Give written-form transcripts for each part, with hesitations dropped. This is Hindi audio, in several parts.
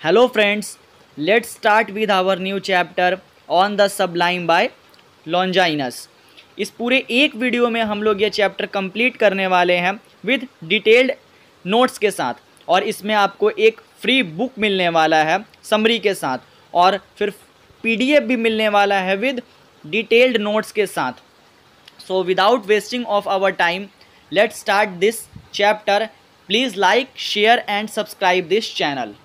Hello friends, let's start with our new chapter on the sublime by Longinus। इस पूरे एक वीडियो में हम लोग ये चैप्टर कंप्लीट करने वाले हैं विद डिटेल्ड नोट्स के साथ, और इसमें आपको एक फ्री बुक मिलने वाला है समरी के साथ, और फिर पीडीएफ भी मिलने वाला है विद डिटेल्ड नोट्स के साथ। So without wasting of our time let's start this chapter. Please like, share and subscribe this channel.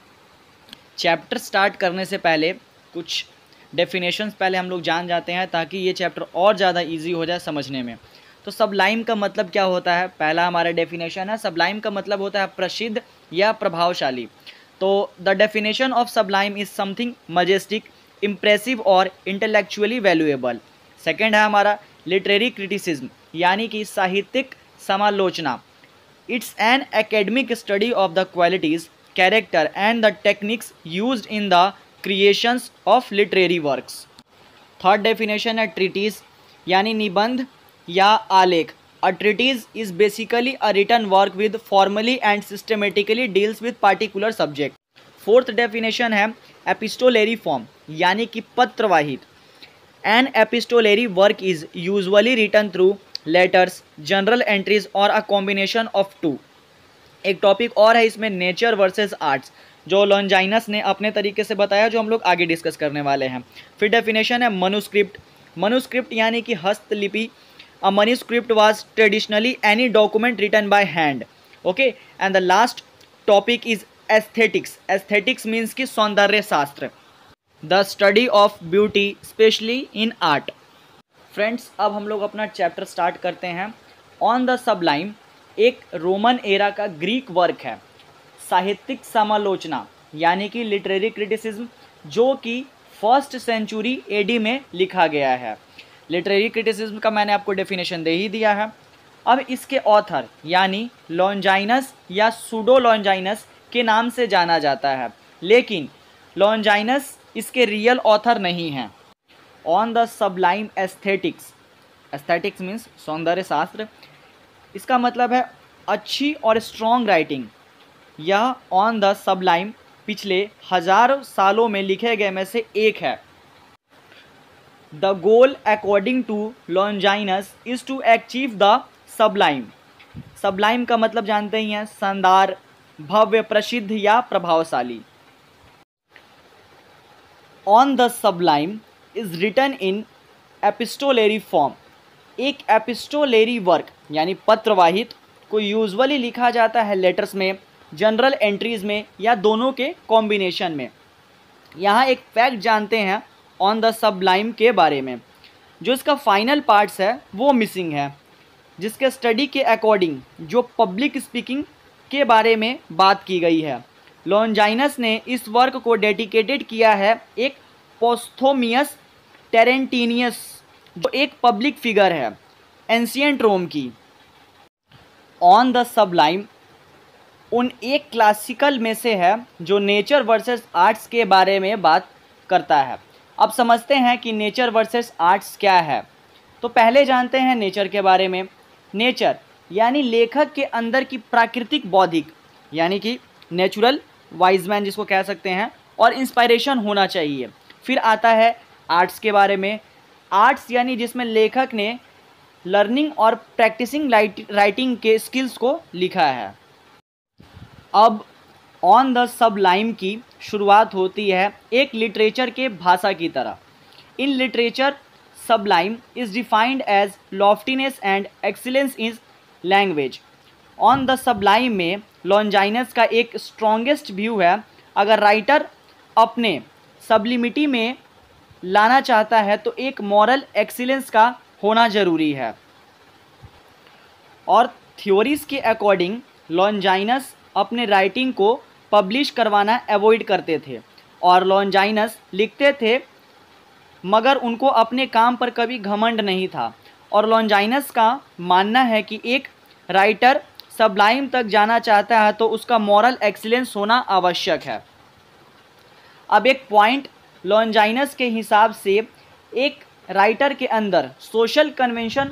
Chapter start करने से पहले कुछ डेफिनेशंस पहले हम लोग जान जाते हैं ताकि ये चैप्टर और ज़्यादा इजी हो जाए समझने में। तो सबलाइम का मतलब क्या होता है? पहला हमारा डेफिनेशन है, सबलाइम का मतलब होता है प्रसिद्ध या प्रभावशाली। तो the definition of Sublime is something majestic, impressive और इंटेलेक्चुअली वैल्यूएबल। सेकेंड है हमारा लिटरेरी क्रिटिसिज्म, यानी कि साहित्यिक समालोचना। It's an academic study of the qualities, character and the techniques used in the creations of literary works। Third definition है ट्रीटीज, यानी निबंध या आलेख। A treatise is basically a written work with formally and systematically deals with particular subject। Fourth definition है एपिस्टोलरी फॉर्म, यानी कि पत्रवाहित। An epistolary work is usually written through letters, journal entries or a combination of two। एक टॉपिक और है इसमें, नेचर वर्सेस आर्ट्स, जो लॉन्जाइनस ने अपने तरीके से बताया, जो हम लोग आगे डिस्कस करने वाले हैं। फिर डेफिनेशन है मनुस्क्रिप्ट। मनुस्क्रिप्ट यानी कि हस्तलिपि। A manuscript was traditionally any document written by hand. Okay, and the last topic is aesthetics. Aesthetics means कि सौंदर्य शास्त्र, the study of beauty specially in art. Friends, अब हम लोग अपना चैप्टर स्टार्ट करते हैं। ऑन द सबलाइम एक रोमन एरा का ग्रीक वर्क है, साहित्यिक समालोचना यानी कि लिटरेरी क्रिटिसिज्म, जो कि फर्स्ट सेंचुरी एडी में लिखा गया है। लिटरेरी क्रिटिसिज्म का मैंने आपको डेफिनेशन दे ही दिया है। अब इसके ऑथर यानी लॉन्जाइनस या सूडो लॉन्जाइनस के नाम से जाना जाता है, लेकिन लॉन्जाइनस इसके रियल ऑथर नहीं हैं। On the Sublime aesthetics, aesthetics means सौंदर्य शास्त्र, इसका मतलब है अच्छी और स्ट्रॉन्ग राइटिंग। यह ऑन द सबलाइम पिछले हजारों सालों में लिखे गए में से एक है। The goal according to Longinus is to achieve the sublime. Sublime का मतलब जानते ही हैं, शानदार, भव्य, प्रसिद्ध या प्रभावशाली। On the sublime is written in epistolary form. एक एपिस्टोलरी वर्क यानी पत्रवाहित को यूजुअली लिखा जाता है लेटर्स में, जनरल एंट्रीज में या दोनों के कॉम्बिनेशन में। यहाँ एक फैक्ट जानते हैं ऑन द सबलाइम के बारे में, जो इसका फाइनल पार्ट्स है वो मिसिंग है, जिसके स्टडी के अकॉर्डिंग जो पब्लिक स्पीकिंग के बारे में बात की गई है। लॉन्जाइनस ने इस वर्क को डेडिकेटेड किया है एक पोस्थोमियस टेरेंटिनियस, जो एक पब्लिक फिगर है एंशिएंट रोम की। ऑन द सबलाइम उन एक क्लासिकल में से है जो नेचर वर्सेस आर्ट्स के बारे में बात करता है। अब समझते हैं कि नेचर वर्सेस आर्ट्स क्या है। तो पहले जानते हैं नेचर के बारे में। नेचर यानी लेखक के अंदर की प्राकृतिक बौद्धिक, यानी कि नेचुरल वाइजमैन जिसको कह सकते हैं, और इंस्पायरेशन होना चाहिए। फिर आता है आर्ट्स के बारे में। आर्ट्स यानी जिसमें लेखक ने लर्निंग और प्रैक्टिसिंग राइटिंग के स्किल्स को लिखा है। अब ऑन द सबलाइम की शुरुआत होती है एक लिटरेचर के भाषा की तरह। In literature sublime is defined as loftiness and excellence in language. On the sublime में लॉन्जाइनस का एक स्ट्रॉन्गेस्ट व्यू है, अगर राइटर अपने सब्लिमिटी में लाना चाहता है तो एक मॉरल एक्सीलेंस का होना ज़रूरी है। और थ्योरीज के अकॉर्डिंग लॉन्जाइनस अपने राइटिंग को पब्लिश करवाना अवॉइड करते थे, और लॉन्जाइनस लिखते थे मगर उनको अपने काम पर कभी घमंड नहीं था। और लॉन्जाइनस का मानना है कि एक राइटर सबलाइम तक जाना चाहता है तो उसका मॉरल एक्सीलेंस होना आवश्यक है। अब एक पॉइंट, लॉन्जाइनस के हिसाब से एक राइटर के अंदर सोशल कन्वेंशन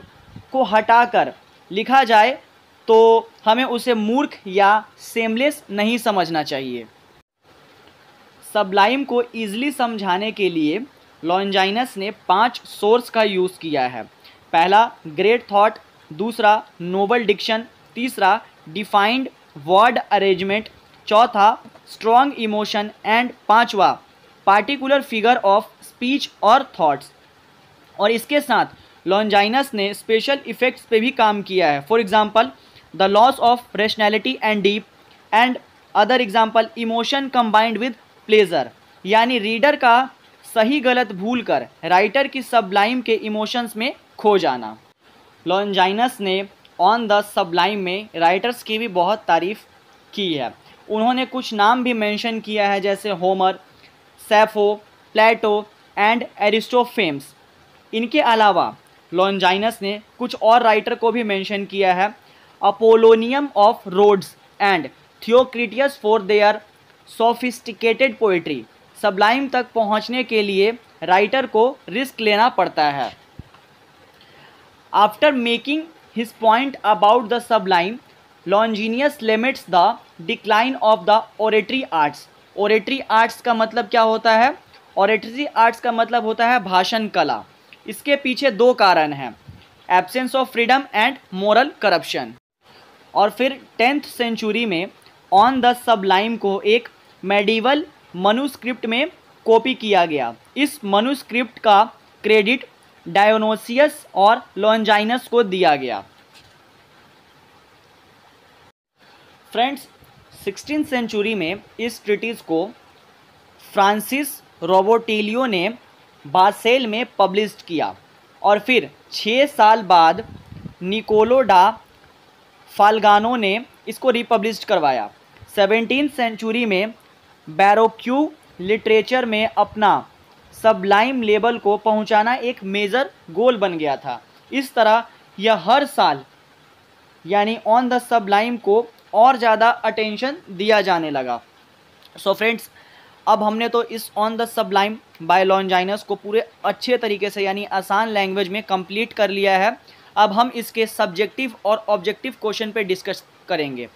को हटाकर लिखा जाए तो हमें उसे मूर्ख या सेमलेस नहीं समझना चाहिए। सबलाइम को ईजिली समझाने के लिए लॉन्जाइनस ने 5 सोर्स का यूज़ किया है। पहला ग्रेट थॉट, दूसरा नोबल डिक्शन, तीसरा डिफाइंड वर्ड अरेंजमेंट, चौथा स्ट्रॉन्ग इमोशन एंड पांचवा पार्टिकुलर फिगर ऑफ स्पीच और थॉट्स। और इसके साथ लॉन्जाइनस ने स्पेशल इफ़ेक्ट्स पे भी काम किया है। For example the loss of rationality and deep and other example emotion combined with pleasure, यानी रीडर का सही गलत भूल कर राइटर की सबलाइम के इमोशंस में खो जाना। लॉन्जाइनस ने ऑन द सबलाइम में राइटर्स की भी बहुत तारीफ़ की है। उन्होंने कुछ नाम भी मेंशन किया है, जैसे होमर, सैफो, प्लेटो एंड एरिस्टोफेम्स। इनके अलावा लॉन्जाइनस ने कुछ और राइटर को भी मेंशन किया है, Apollonius of Rhodes and Theocritus for their sophisticated poetry. Sublime तक पहुंचने के लिए राइटर को रिस्क लेना पड़ता है। After making his point about the sublime, Longinus laments the decline of the oratory arts. Oratory arts का मतलब क्या होता है? ओरेटरी आर्ट्स का मतलब होता है भाषण कला। इसके पीछे 2 कारण हैं, absence of freedom and moral corruption. और फिर 10th सेंचुरी में ऑन द सबलाइम को एक मेडिवल मनुस्क्रिप्ट में कॉपी किया गया। इस मनुस्क्रिप्ट का क्रेडिट डायोनोसियस और लॉन्जाइनस को दिया गया। फ्रेंड्स, 16th सेंचुरी में इस ट्रीटिस को फ्रांसिस रोबोटिलियो ने बासेल में पब्लिश किया और फिर 6 साल बाद निकोलो डा फाल्गानो ने इसको रिपब्लिश करवाया। 17th सेंचुरी में बैरोक्यू लिटरेचर में अपना सबलाइम लेवल को पहुंचाना एक मेजर गोल बन गया था। इस तरह यह हर साल यानी ऑन द सबलाइम को और ज़्यादा अटेंशन दिया जाने लगा। सो फ्रेंड्स, अब हमने तो इस ऑन द सबलाइम बाय लॉन्जाइनस को पूरे अच्छे तरीके से यानी आसान लैंग्वेज में कंप्लीट कर लिया है। अब हम इसके सब्जेक्टिव और ऑब्जेक्टिव क्वेश्चन पे डिस्कस करेंगे।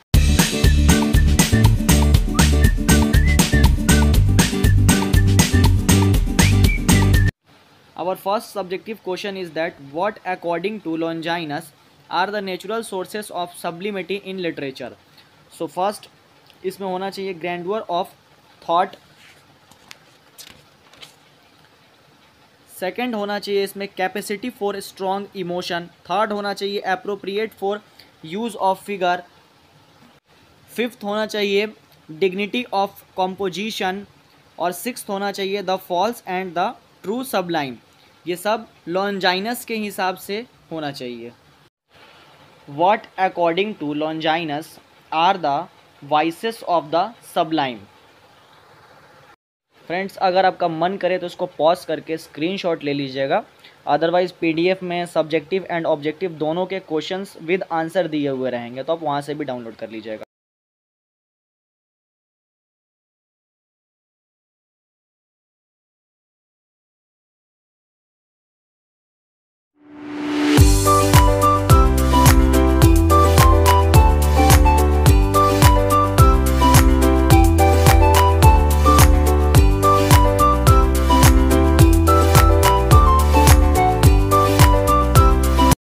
Our first subjective question is that what according to Longinus are the natural sources of sublimity in literature? So first इसमें होना चाहिए grandeur of thought, सेकेंड होना चाहिए इसमें capacity for strong emotion, third होना चाहिए appropriate for use of figure, fifth होना चाहिए डिग्निटी ऑफ कॉम्पोजिशन और सिक्स्थ होना चाहिए the false and the true sublime. ये सब लॉन्जाइनस के हिसाब से होना चाहिए। What according to Longinus are the vices of the sublime. Friends, अगर आपका मन करे तो इसको पॉज करके स्क्रीनशॉट ले लीजिएगा, अदरवाइज़ पीडीएफ में सब्जेक्टिव एंड ऑब्जेक्टिव दोनों के क्वेश्चंस विद आंसर दिए हुए रहेंगे, तो आप वहाँ से भी डाउनलोड कर लीजिएगा।